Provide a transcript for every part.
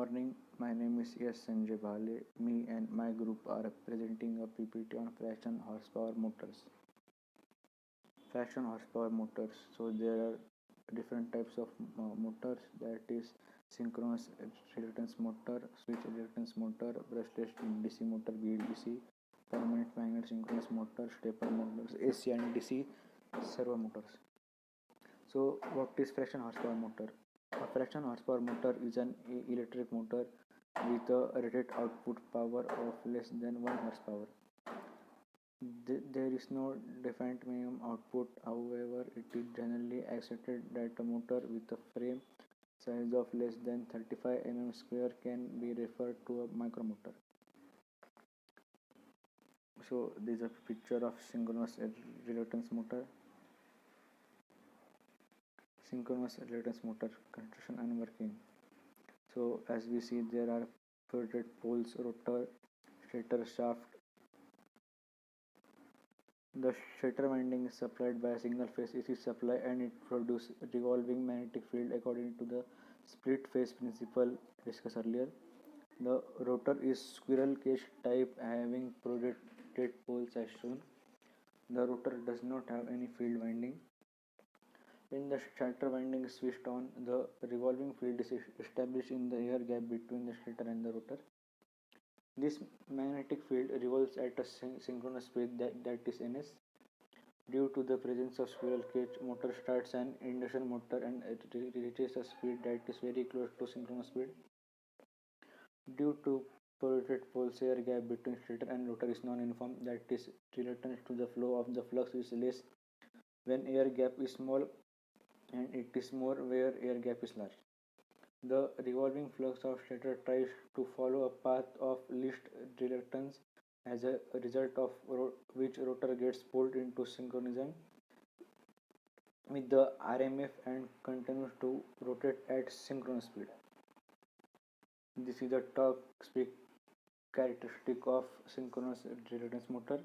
morning. My name is S. Sanjay Bhale. Me and my group are presenting a PPT on fraction horsepower motors. Fraction horsepower motors. So there are different types of motors, that is synchronous reluctance motor, switch reluctance motor, brushless DC motor, BLDC, permanent magnet synchronous motor, stepper motors, AC and DC servo motors. So what is fraction horsepower motor? A fraction horsepower motor is an electric motor with a rated output power of less than 1 horsepower. There is no defined minimum output. However, it is generally accepted that a motor with a frame size of less than 35 mm square can be referred to a micromotor. So this is a picture of synchronous reluctance motor. Synchronous reluctance motor construction and working. So as we see, there are floated poles, rotor, stator shaft. The stator winding is supplied by a single phase AC supply and it produces revolving magnetic field according to the split phase principle discussed earlier. The rotor is squirrel cage type having projected poles as shown. The rotor does not have any field winding. When the stator winding is switched on, the revolving field is established in the air gap between the stator and the rotor. This magnetic field revolves at a synchronous speed that is ns. Due to the presence of squirrel cage, motor starts an induction motor and reaches a speed that is very close to synchronous speed. Due to polluted poles, air gap between stator and rotor is non-uniform, that is, reluctance to the flow of the flux is less when air gap is small and it is more where air gap is large. The revolving flux of stator tries to follow a path of least reluctance, as a result of which rotor gets pulled into synchronism with the RMF and continues to rotate at synchronous speed. This is the torque speed characteristic of synchronous reluctance motor.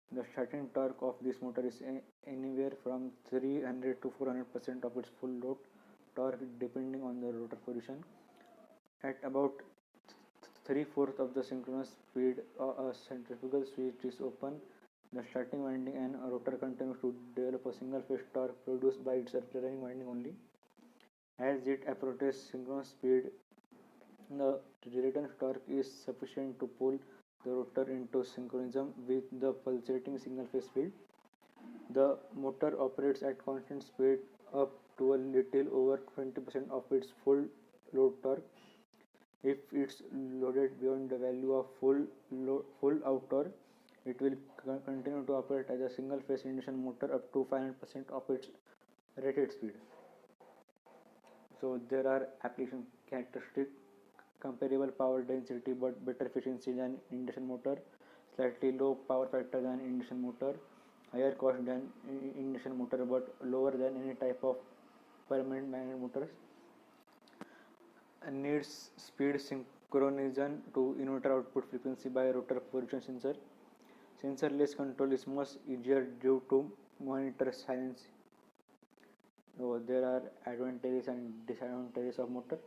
The starting torque of this motor is anywhere from 300 to 400% of its full load torque depending on the rotor position. At about 3/4 of the synchronous speed, a centrifugal switch is open. The starting winding and a rotor continues to develop a single phase torque produced by its running winding only. As it approaches synchronous speed, the reluctance torque is sufficient to pull the rotor into synchronism with the pulsating single phase field. The motor operates at constant speed up to a little over 20% of its full load torque. If it's loaded beyond the value of full out torque, it will continue to operate as a single phase induction motor up to 500% of its rated speed. So there are application characteristics: comparable power density but better efficiency than induction motor, slightly low power factor than induction motor, higher cost than induction motor but lower than any type of permanent magnet motors, needs speed synchronization to inverter output frequency by rotor position sensor. Sensorless control is much easier due to monitor silence. So there are advantages and disadvantages of motor.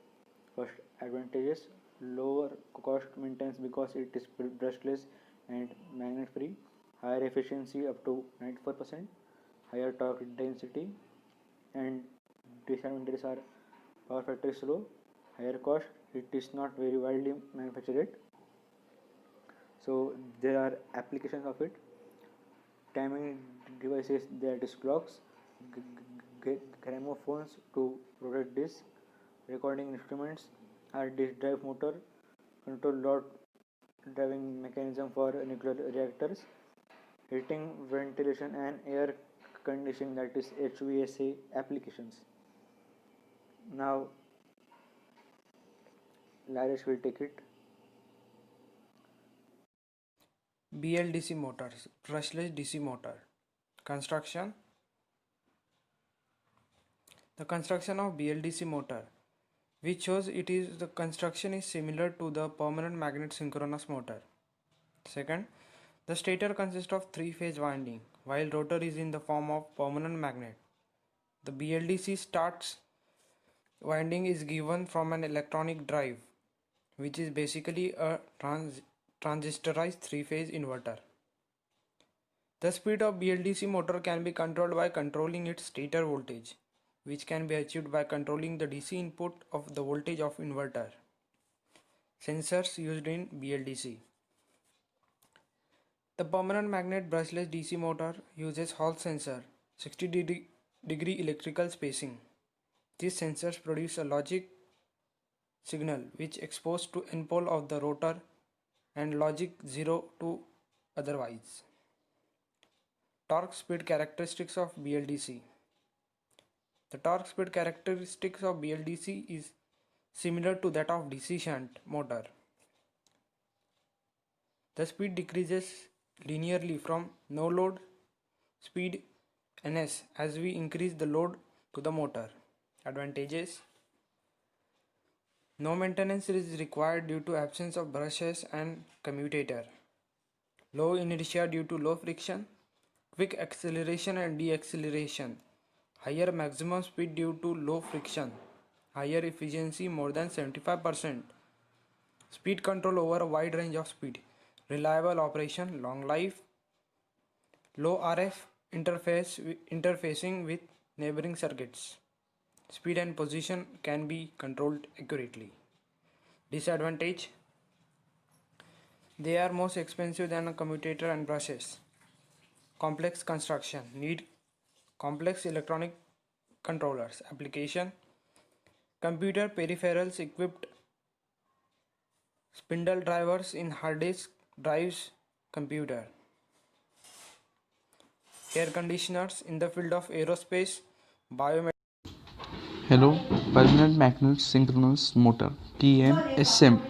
First, advantages: lower cost maintenance because it is brushless and magnet free, higher efficiency up to 94%, higher torque density, and disadvantages are power factor is low, higher cost, it is not very widely manufactured. So there are applications of it: timing devices, that is clocks, gramophones to rotate disc, recording instruments, hard disk drive motor, control load driving mechanism for nuclear reactors, heating, ventilation and air conditioning, that is HVAC applications. Now Laresh will take it. BLDC motors, brushless DC motor. Construction. The construction of BLDC motor, which shows the construction is similar to the permanent magnet synchronous motor. Second, the stator consists of three-phase winding, while rotor is in the form of permanent magnet. The BLDC starts winding is given from an electronic drive, which is basically a transistorized three-phase inverter. The speed of BLDC motor can be controlled by controlling its stator voltage, which can be achieved by controlling the DC input of the voltage of inverter. Sensors used in BLDC. The permanent magnet brushless DC motor uses Hall sensor, 60-degree electrical spacing. These sensors produce a logic signal which exposed to N pole of the rotor and logic 0 to otherwise. Torque speed characteristics of BLDC. The torque speed characteristics of BLDC is similar to that of DC shunt motor. The speed decreases linearly from no load speed ns as we increase the load to the motor. Advantages: no maintenance is required due to absence of brushes and commutator. Low inertia due to low friction. Quick acceleration and deceleration. Higher maximum speed due to low friction. Higher efficiency more than 75%. Speed control over a wide range of speed. Reliable operation, long life. Low RF interfacing with neighboring circuits. Speed and position can be controlled accurately. Disadvantage: they are most expensive than a commutator and brushes. Complex construction, need complex electronic controllers. Application: computer peripherals equipped spindle drivers in hard disk drives computer. Air conditioners in the field of aerospace, biomedical. Hello, permanent magnet synchronous motor PMSM.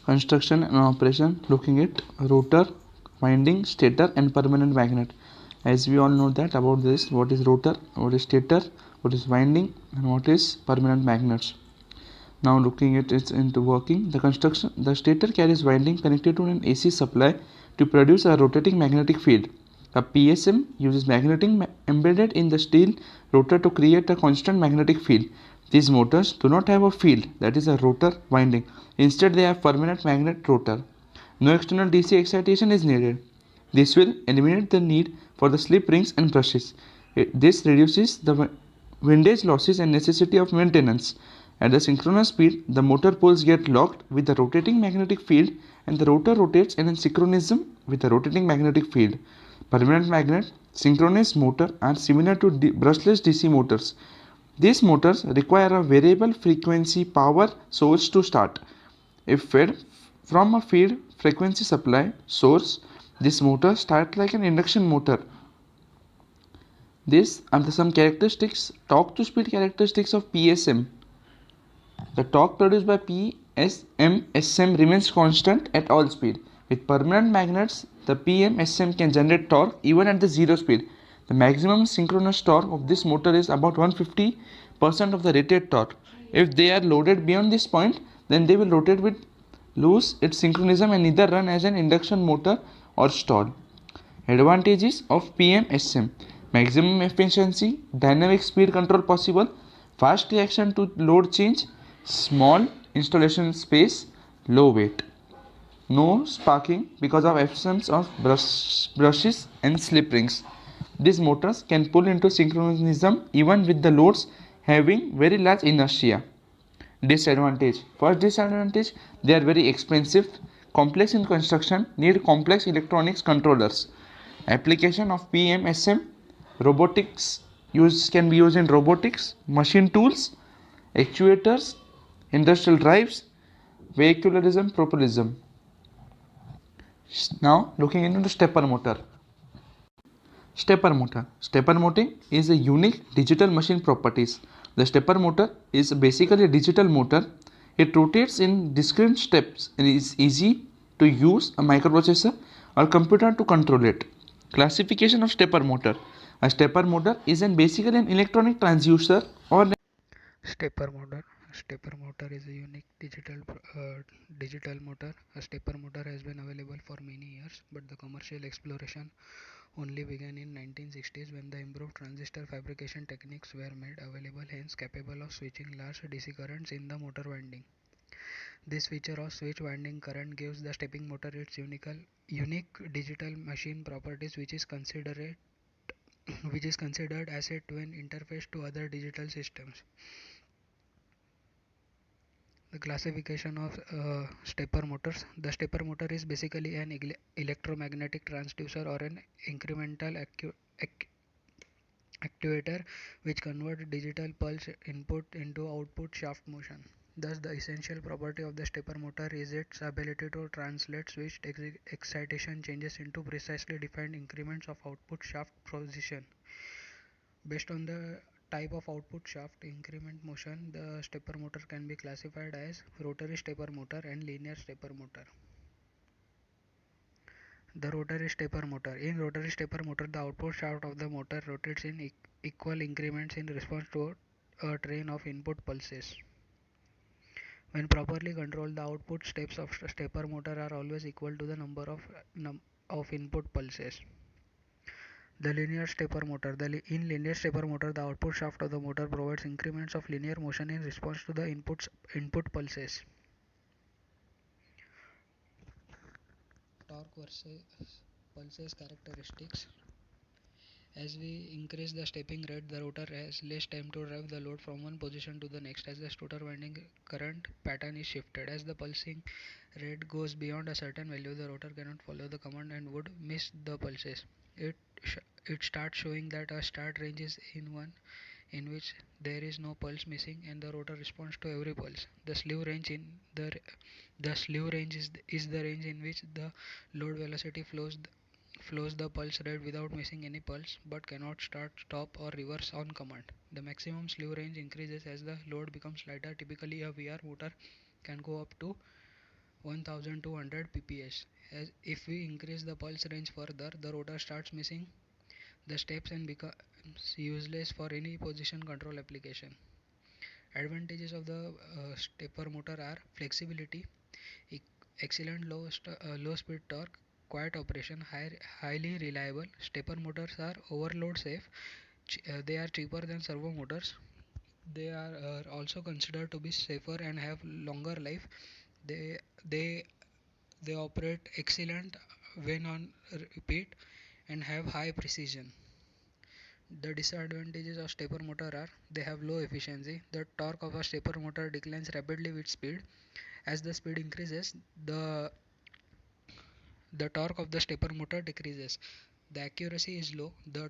Construction and operation, looking at rotor, winding, stator and permanent magnet. As we all know that about this, what is rotor, what is stator, what is winding and what is permanent magnets. Now looking at it into working, the stator carries winding connected to an AC supply to produce a rotating magnetic field. A PSM uses magnetic embedded in the steel rotor to create a constant magnetic field. These motors do not have a field, that is a rotor winding. Instead, they have permanent magnet rotor. No external DC excitation is needed. This will eliminate the need for the slip rings and brushes. This reduces the windage losses and necessity of maintenance. At the synchronous speed, the motor poles get locked with the rotating magnetic field and the rotor rotates in synchronism with the rotating magnetic field. Permanent magnet synchronous motor are similar to brushless DC motors. These motors require a variable frequency power source to start. If fed from a feed frequency supply source, this motor starts like an induction motor. These are some characteristics, torque to speed characteristics of PSM. The torque produced by PMSM remains constant at all speed. With permanent magnets, the PMSM can generate torque even at the zero speed. The maximum synchronous torque of this motor is about 150% of the rated torque. If they are loaded beyond this point, then they will rotate with lose its synchronism and either run as an induction motor or stall. Advantages of PMSM: maximum efficiency, dynamic speed control possible, fast reaction to load change, small installation space, low weight. No sparking because of absence of brushes and slip rings. These motors can pull into synchronism even with the loads having very large inertia. Disadvantage: first disadvantage, they are very expensive, complex in construction, need complex electronics controllers. Application of PMSM: robotics can be used in robotics, machine tools, actuators, industrial drives, vehicularism, propulsion. Now looking into the stepper motor. Stepper motor. Stepper motor is a unique digital machine properties. The stepper motor is basically a digital motor. It rotates in discrete steps and is easy to use a microprocessor or computer to control it. Classification of stepper motor. A stepper motor is basically an electronic transducer or Stepper motor. Stepper motor is a unique digital motor. A stepper motor has been available for many years, but the commercial exploration only began in 1960s when the improved transistor fabrication techniques were made available, hence capable of switching large DC currents in the motor winding. This feature of switch winding current gives the stepping motor its unique digital machine properties, which is considered asset when interfaced to other digital systems. The classification of stepper motors. The stepper motor is basically an electromagnetic transducer or an incremental actuator which converts digital pulse input into output shaft motion. Thus, the essential property of the stepper motor is its ability to translate switched excitation changes into precisely defined increments of output shaft position. Based on the type of output shaft increment motion, the stepper motor can be classified as rotary stepper motor and linear stepper motor. The rotary stepper motor. In rotary stepper motor, the output shaft of the motor rotates in equal increments in response to a train of input pulses. When properly controlled, the output steps of stepper motor are always equal to the number of input pulses. The linear stepper motor. In linear stepper motor, the output shaft of the motor provides increments of linear motion in response to the input pulses. Torque versus pulses characteristics. As we increase the stepping rate, the rotor has less time to drive the load from one position to the next as the stator winding current pattern is shifted. As the pulsing rate goes beyond a certain value, the rotor cannot follow the command and would miss the pulses. It starts showing that a start range is one in which there is no pulse missing and the rotor responds to every pulse. The slew range is the range in which the load velocity flows the pulse rate without missing any pulse but cannot start, stop or reverse on command. The maximum slew range increases as the load becomes lighter. Typically a VR motor can go up to 1200 pps. As if we increase the pulse range further, the rotor starts missing the steps and becomes useless for any position control application. Advantages of the stepper motor are flexibility, excellent low speed torque, quiet operation, highly reliable. Stepper motors are overload safe. They are cheaper than servo motors. They are also considered to be safer and have longer life. They they they operate excellent when on repeat and have high precision. The disadvantages of stepper motor are they have low efficiency. The torque of a stepper motor declines rapidly with speed. As the speed increases, the torque of the stepper motor decreases. The accuracy is low. The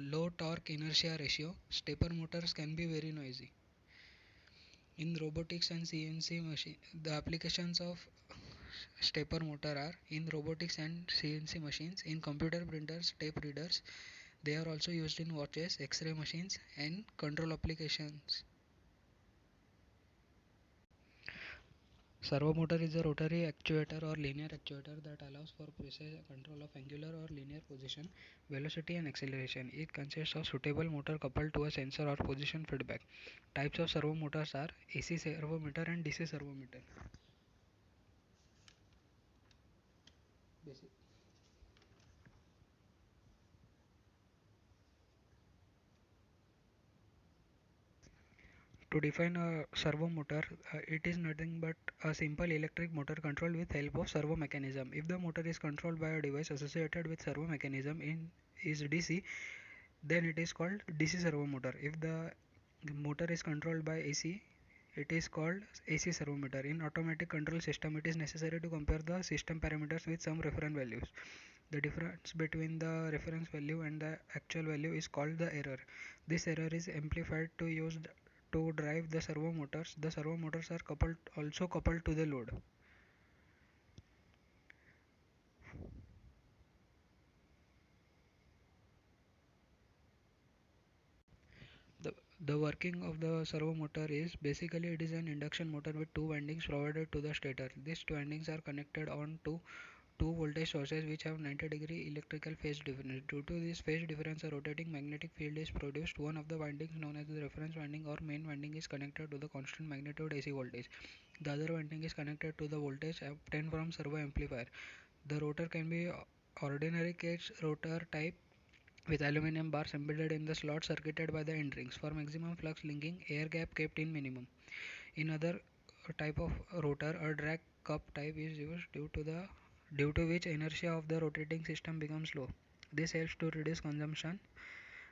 low torque inertia ratio. Stepper motors can be very noisy. In robotics and CNC machine, the applications of stepper motor are in robotics and CNC machines, in computer printers, tape readers. They are also used in watches, X-ray machines, and control applications. Servo motor is a rotary actuator or linear actuator that allows for precise control of angular or linear position, velocity and acceleration. It consists of suitable motor coupled to a sensor or position feedback. Types of servo motors are AC servo motor and DC servo motor. To define a servo motor, it is nothing but a simple electric motor controlled with help of servo mechanism. If the motor is controlled by a device associated with servo mechanism is DC, then it is called DC servo motor. If the motor is controlled by AC, it is called AC servo motor. In automatic control system, it is necessary to compare the system parameters with some reference values. The difference between the reference value and the actual value is called the error. This error is amplified to drive the servo motors. The servo motors are also coupled to the load. The, the working of the servo motor is basically it is an induction motor with two windings provided to the stator. These two windings are connected on to two voltage sources which have 90-degree electrical phase difference. Due to this phase difference, a rotating magnetic field is produced. One of the windings, known as the reference winding or main winding, is connected to the constant magnitude AC voltage. The other winding is connected to the voltage obtained from servo amplifier. The rotor can be ordinary cage rotor type with aluminum bars embedded in the slot circuited by the end rings. For maximum flux linking, air gap kept in minimum. In other type of rotor, a drag cup type is used due to which inertia of the rotating system becomes low. This helps to reduce consumption.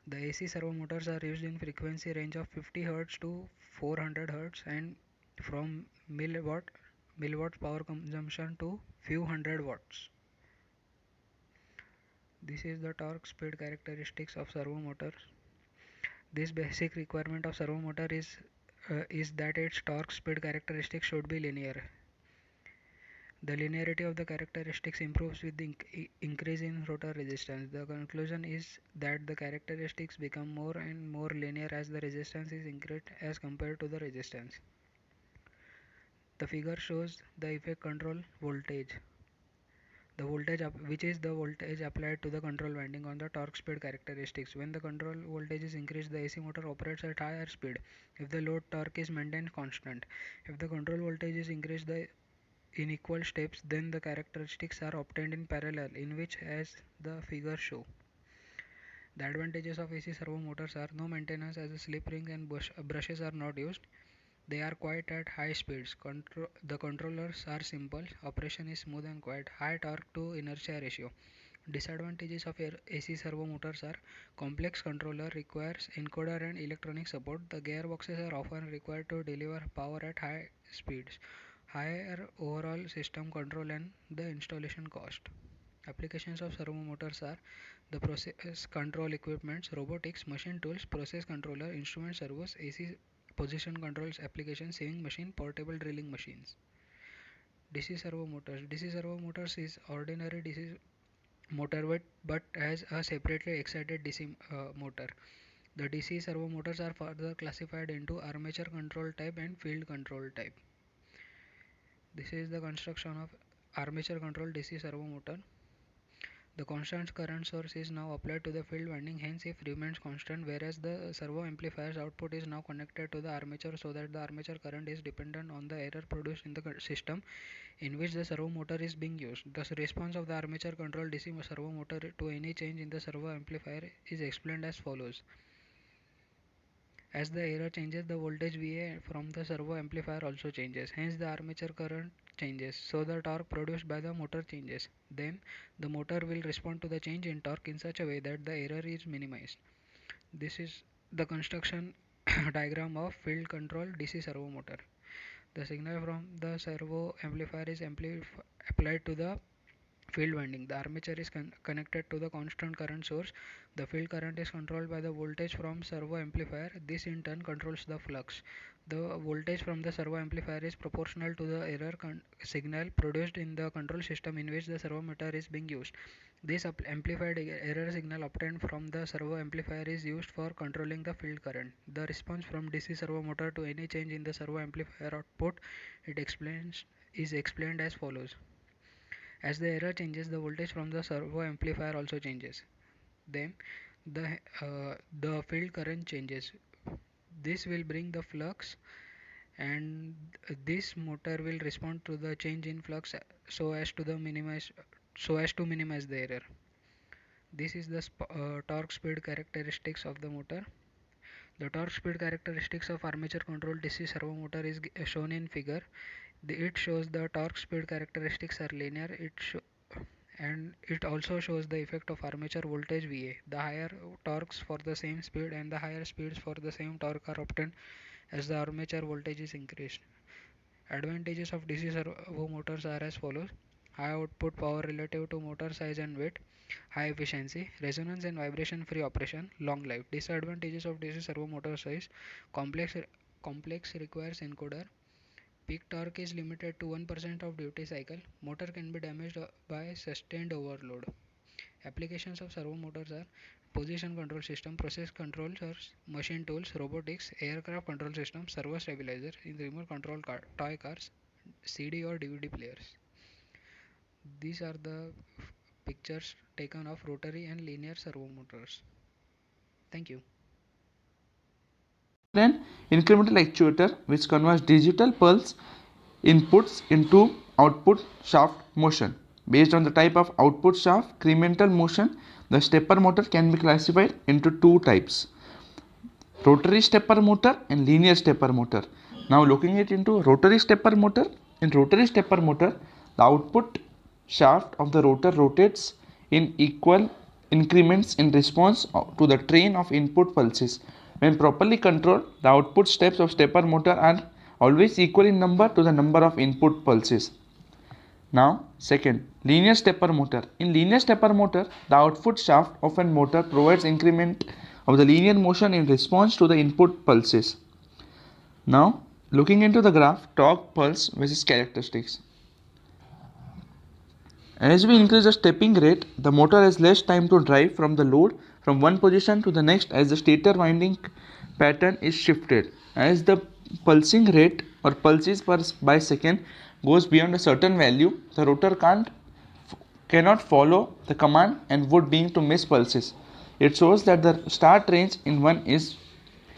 The AC servo motors are used in frequency range of 50 Hz to 400 Hz and from milliwatt power consumption to few hundred watts. This is the torque speed characteristics of servo motors. This basic requirement of servo motor is that its torque speed characteristics should be linear. The linearity of the characteristics improves with the increase in rotor resistance. The conclusion is that the characteristics become more and more linear as the resistance is increased as compared to the resistance. The figure shows the effect control voltage. The voltage which is the voltage applied to the control winding on the torque speed characteristics. When the control voltage is increased, the AC motor operates at higher speed if the load torque is maintained constant. If the control voltage is increased in equal steps, then the characteristics are obtained in parallel, in which as the figure show. The advantages of AC servo motors are no maintenance as the slip rings and brushes are not used. They are quiet at high speeds. The controllers are simple. Operation is smooth and quiet. High torque to inertia ratio. Disadvantages of AC servo motors are complex controller requires encoder and electronic support. The gearboxes are often required to deliver power at high speeds. Higher overall system control and the installation cost. Applications of servo motors are the process control equipments, robotics, machine tools, process controller, instrument servos, AC position controls applications, sewing machine, portable drilling machines. DC servo motors. DC servo motors is ordinary DC motor but has a separately excited DC motor. The DC servo motors are further classified into armature control type and field control type. This is the construction of armature control DC servo motor. The constant current source is now applied to the field winding, hence it remains constant, whereas the servo amplifier's output is now connected to the armature so that the armature current is dependent on the error produced in the system in which the servo motor is being used. The response of the armature controlled DC servo motor to any change in the servo amplifier is explained as follows. As the error changes, the voltage VA from the servo amplifier also changes. Hence, the armature current changes. So, the torque produced by the motor changes. Then, the motor will respond to the change in torque in such a way that the error is minimized. This is the construction diagram of field control DC servo motor. The signal from the servo amplifier is applied to the field winding. The armature is connected to the constant current source. The field current is controlled by the voltage from servo amplifier. This in turn controls the flux. The voltage from the servo amplifier is proportional to the error signal produced in the control system in which the servo motor is being used. This amplified error signal obtained from the servo amplifier is used for controlling the field current. The response from DC servo motor to any change in the servo amplifier output is explained as follows. As the error changes, the voltage from the servo amplifier also changes. Then the field current changes. This will bring the flux, and this motor will respond to the change in flux so as to minimize the error. This is the torque speed characteristics of the motor. The torque speed characteristics of armature controlled DC servo motor is shown in figure. It shows the torque speed characteristics are linear. And it also shows the effect of armature voltage VA. The higher torques for the same speed and the higher speeds for the same torque are obtained as the armature voltage is increased. Advantages of DC servo motors are as follows. High output power relative to motor size and weight, high efficiency, resonance and vibration free operation, long life. Disadvantages of DC servo motor size, complex requires encoder. Peak torque is limited to 1% of duty cycle. Motor can be damaged by sustained overload. Applications of servo motors are position control system, process controllers, machine tools, robotics, aircraft control system, servo stabilizer, in remote control toy cars, CD or DVD players. These are the pictures taken of rotary and linear servo motors. Thank you. An incremental actuator which converts digital pulse inputs into output shaft motion. Based on the type of output shaft, incremental motion, the stepper motor can be classified into two types: rotary stepper motor and linear stepper motor. Now looking it into rotary stepper motor. In rotary stepper motor, the output shaft of the rotor rotates in equal increments in response to the train of input pulses. When properly controlled, the output steps of stepper motor are always equal in number to the number of input pulses. Now, second, linear stepper motor. In linear stepper motor, the output shaft of a motor provides increment of the linear motion in response to the input pulses. Now, looking into the graph, torque, pulse versus characteristics. As we increase the stepping rate, the motor has less time to drive from the load from one position to the next as the stator winding pattern is shifted. As the pulsing rate or pulses by second goes beyond a certain value, the rotor cannot follow the command and would being to miss pulses. It shows that the start range in one is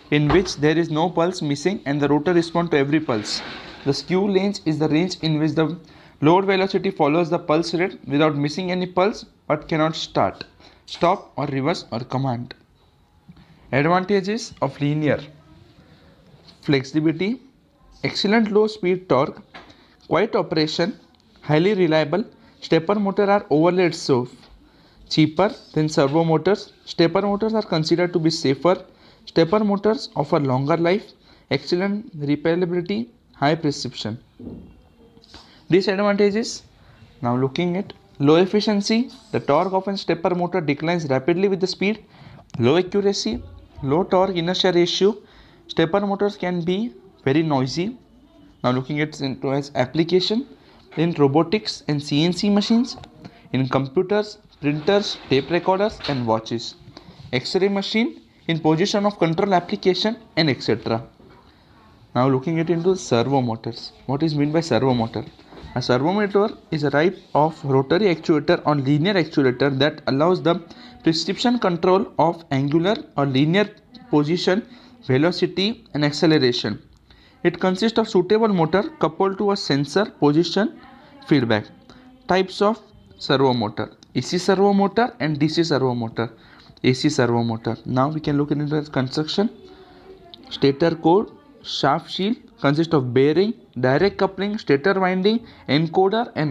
in which there is no pulse missing and the rotor responds to every pulse. The skew range is the range in which the load velocity follows the pulse rate without missing any pulse but cannot start, stop or reverse or command. Advantages of linear: flexibility, excellent low speed torque, quiet operation, highly reliable. Stepper motors are overlaid so cheaper than servo motors. Stepper motors are considered to be safer. Stepper motors offer longer life, excellent repairability, high precision. Disadvantages: now looking at low efficiency, the torque of a stepper motor declines rapidly with the speed, low accuracy, low torque inertia ratio. Stepper motors can be very noisy. Now looking at into as application in robotics and CNC machines, in computers, printers, tape recorders and watches, X-ray machine, in position of control application and etc. Now looking at into servo motors. What is meant by servo motor? A servo motor is a type of rotary actuator or linear actuator that allows the precision control of angular or linear position, velocity and acceleration. It consists of suitable motor coupled to a sensor position feedback. Types of servo motor: AC servo motor and DC servo motor. AC servo motor. Now we can look into its construction. Stator core, shaft shield consists of bearing, direct coupling, stator winding, encoder and